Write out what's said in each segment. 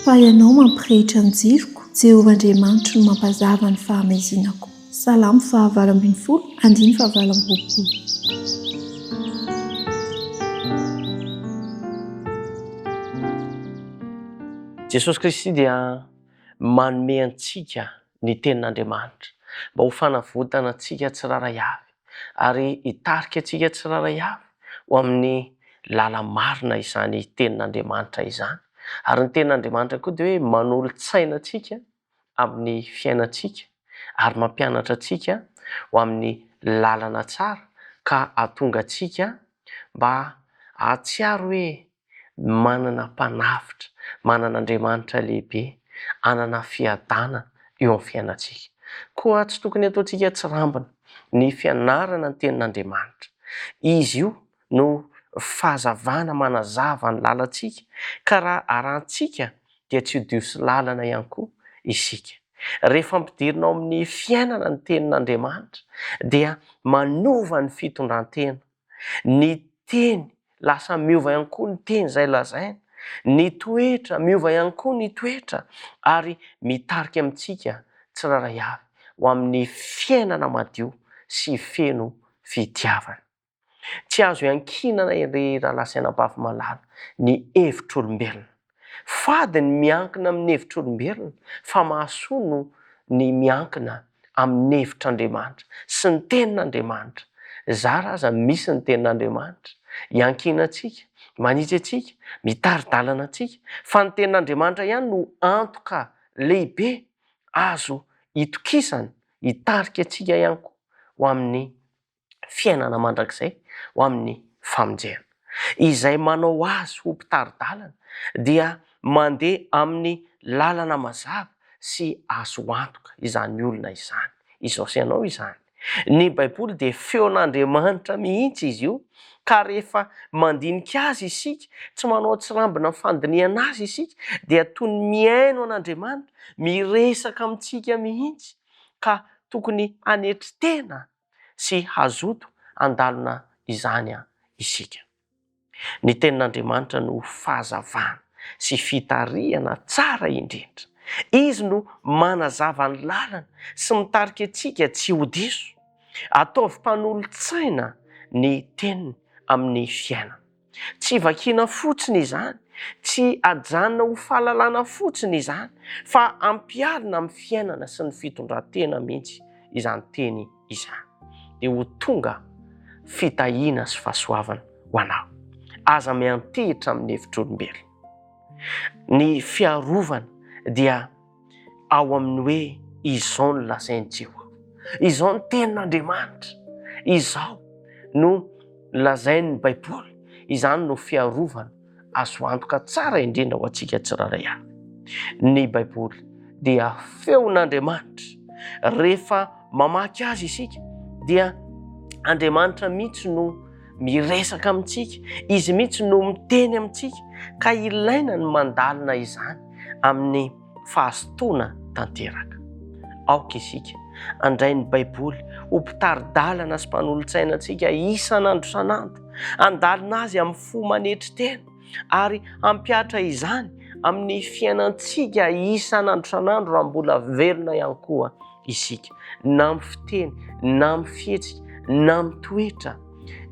fa ianao mampirehitra ny jiroko, Jehovah Andriamanitra no mampazava ny fahamezinako. Salamo 8:1-9:20. Jesosy Kristy dia manome antsika ny tenin'Andriamanitra mba ho fanavotana antsika tsiraray avy ary hitarika antsika tsiraray avy ho amin'ny lala marina izany tenin'Andriamanitra izany. Ary ny tenin'Andriamanitra koa dia hoe manolo-tsaina antsika amin'ny fiainantsika ary mampianatra antsika ho amin'ny lalana tsara ka hahatonga antsika mba hahatsiaro hoe manana mpanafitra, manana Andriamanitra lehibe, anana fiadanana eo amin'ny fiainantsika. Koa tsy tokony ataontsika tsirambina ny fianarana ny tenin'Andriamanitra. Izy io no fahazavana manazava ny lalantsika, ka raha arahantsika dia tsy hodiso lalana ihany koa isika. Rehefa ampidirina amin'ny fiainana ny tenin'Andriamanitra dia manova ny fitondrantena. Ny teny lasa miova ihany koa ny teny izay lazaina. Ny toetra miova ihany koa ny toetra ary mitarika amintsika tsiraray avy ho amin'ny fiainana madio sy feno fitiavana. Tsy azo iankinana ry raha lasaina-bavy malala ny hevitr'olombelona. Fady ny miankina amin'ny hevitr'olombelona fa mahasoa no ny miankina amin'ny hevitr'Andriamanitra sy ny tenin'Andriamanitra. Zara aza misy ny tenin'Andriamanitra iankina antsika, manitsy antsika, mitari-dalana antsika, fa ny tenin'Andriamanitra ihany no antoka lehibe azo hitokisana, hitarika antsika ihany koa ho amin'ny fiainana mandrakizay, ho amin'ny famonjena. Izay manao azy ho mpitari-dalana dia mandeha amin'ny lalana mazava sy azo antoka izany olona izany. Izao sy ianao izany. Ny Baiboly dia feon'Andriamanitra mihitsy izy io, ka rehefa mandinika azy isika, tsy manao tsirambina fandiniana azy isika, dia toy ny miaino an'Andriamanitra, miresaka amintsika mihitsy, ka tokony hanetri-tena sy hazoto handalina izany isika. Ny tenin'Andriamanitra no fahazavana sy fitarihana tsara indrindra. Izy no manazava ny lalana sy mitarika antsika tsy ho diso. Ataovy mpanolo-tsaina ny teniny amin'ny fiainana. Tsy vakiana fotsiny izany, tsy ajanona ho fahalalana fotsiny izany, fa ampiharina amin'ny fiainana sy ny fitondrantena mihitsy izany teny izany. Dia ho tonga fitahiana sy fahasoavana ho anao. Aza miantehitra amin'ny hevitr'olombelona. Ny fiarovana dia ao amin'ny hoe izao no lazaintsika. Izao ny tenin'Andriamanitra. Izao no lazain'ny Baiboly. Izany no fiarovana azo antoka tsara indrindra ho antsika tsiraray avy. Ny Baiboly dia feon'Andriamanitra. Rehefa mamaky azy isika dia Andriamanitra mihitsy no miresaka amintsika. Izy mihitsy no miteny amintsika, ka ilaina ny mandalina izany amin'ny fahasotoana tanteraka. Aoka isika handray ny Baiboly ho mpitari-dalana sy mpanolo-tsaina antsika isan'andro isan'andro, handalina azy amin'ny fo manetri-tena ary hampiatra izany amin'ny fiainantsika isan'andro isan'andro raha mbola velona ihany koa isika. Na amin'ny fiteny, na amin'ny fihetsika, na amin'ny toetra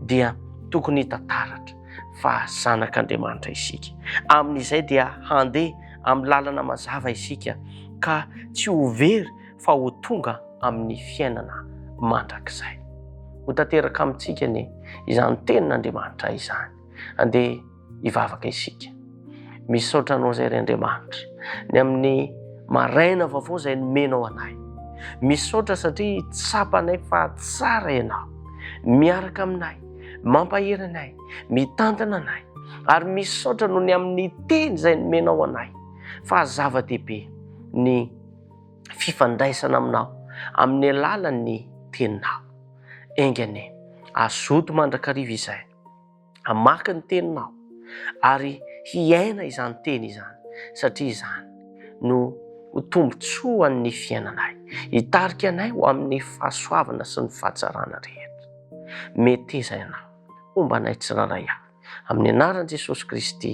dia tokony hitantaratra fa zanak'Andriamanitra isika. Amin'izay dia handeha amin'ny lalana mazava isika, ka tsy ho very fa ho tonga amin'ny fiainana mandrakizay. Ho tanteraka amintsika ny izany tenin'Andriamanitra izany. Andeha hivavaka isika. Misaotra anao izay ry Andriamanitra, ny amin'ny maraina vaovao izay nomenao anay. Misaotra satria tsapanay fa tsara ianao, miaraka aminay, mampahery anay, mitantana anay, ary misaotra noho ny amin'ny teny izay nomenao anay, fa zava-dehibe ny fifandraisana aminao amin'ny alalan'ny teninao. Engany azoto mandrakariva izay, hamaky ny teninao ary hiaina izany teny izany, satria izany no ho tombotsoan'ny fiainanay, hitarika anay ho amin'ny fahasoavana sy ny fahatsarana rehetra. Meteza ianao, ombanay tsiraray avy. Amin'ny anaran'i Jesosy Kristy.